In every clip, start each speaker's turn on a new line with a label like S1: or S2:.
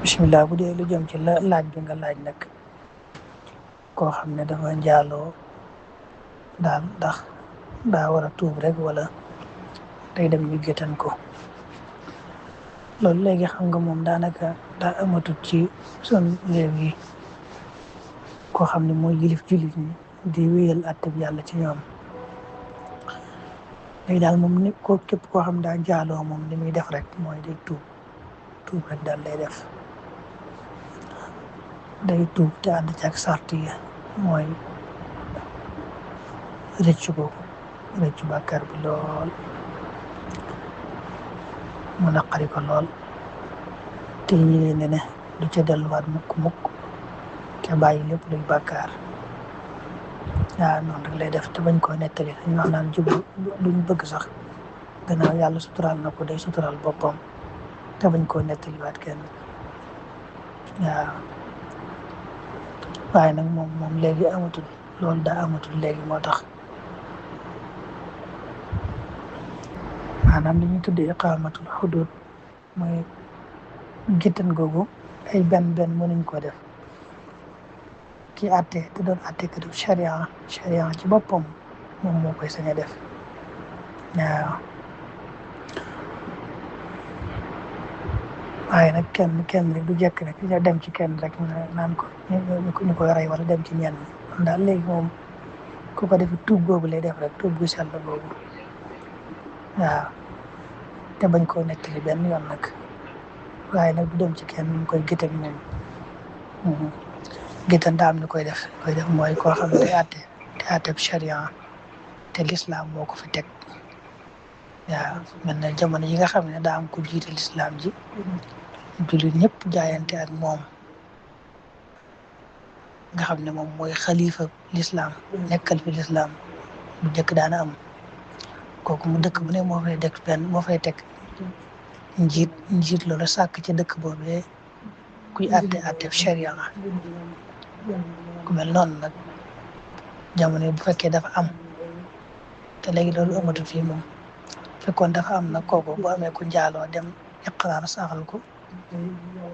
S1: bismillah bu dee lu jëm ci la laaj bi nga laaj nag koo xam ne dafa njaaloo daal ndax daa war a tuub rek wala day dem ñu géttan ko loolu léegi xam nga moom daanaka daa amatut ci sun réew yi koo xam ne mooy yilif jullit ñi di wéyal àtte bi yàlla ci ñoom léegi daal moom ni ko képp koo xam daa njaaloo moom li muy def rek mooy day tuub rek daal day def day tuub te ànd ci ak sart yi mooy rëccu bàkkaar bi lool mu naqari ko lool te yéene ne du ca delluwaat mukk te bàyyi lépp luy bàkkaar waaw noonu rek lay def te bañ koo nettali dañ wax naan jublu luñ bëgg sax gannaaw yàlla suturaal na ko day suturaal boppam te bañ koo nettaliwaat kenn waaw waaye nag moom léegi amatul loolu daa amatul léegi moo tax maanaam li ñuy tuddee iqaamatul xudud mooy géttan googu ay benn mënuñ koo def ki àtte te doon àtte ka def charia ci boppam moom moo koy sañ a def waaw waaye nag kenn rek du jekk rek ñu dem ci kenn rek naan ko ñu koy rey wala dem ci ñenn daal léegi moom ku ko defi tuub googu lay def rek tuub gu sell googu waaw te bañ koo nettali benn yoon nag waaye nag du dem ci kenn ñu koy géttan moom géttan daa am ni koy def mooy koo xam ne day àtte charia te lislaam moo ko fi teg waaw mel na jamono yi nga xam ne daa am ku jiite lislaam ji jullit ñëpp jaayante ak moom nga xam ne moom mooy xalifa lislaam nekkal fi lislaam bu njëkk daana am kooku mu dëkk bu ne moo fay teg njiit loolu sàkk ci dëkk boobee kuy àtte charia ku mel noonu nag jamono bu fekkee dafa am te léegi loolu amatul fii moom fekkoon dafa am nag kooku bu amee ku njaaloo dem iqraar saxal ko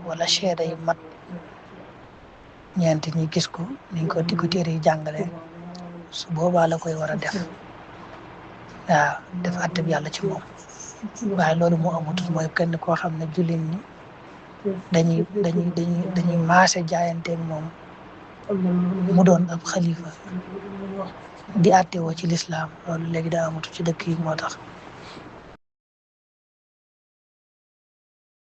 S1: wala seede yu mat ñeenti ñi gis ko niñ ko di ko téere yi jàngale su boobaa la koy war a def waaw def àtte bi yàlla ci moom waaye loolu moo amatul mooy kenn koo xam ne jullit ñi dañuy maase jaayanteeg moom mu doon ab xalifa di àtte woo ci lislaam loolu léegi daa amatul ci dëkk yi moo tax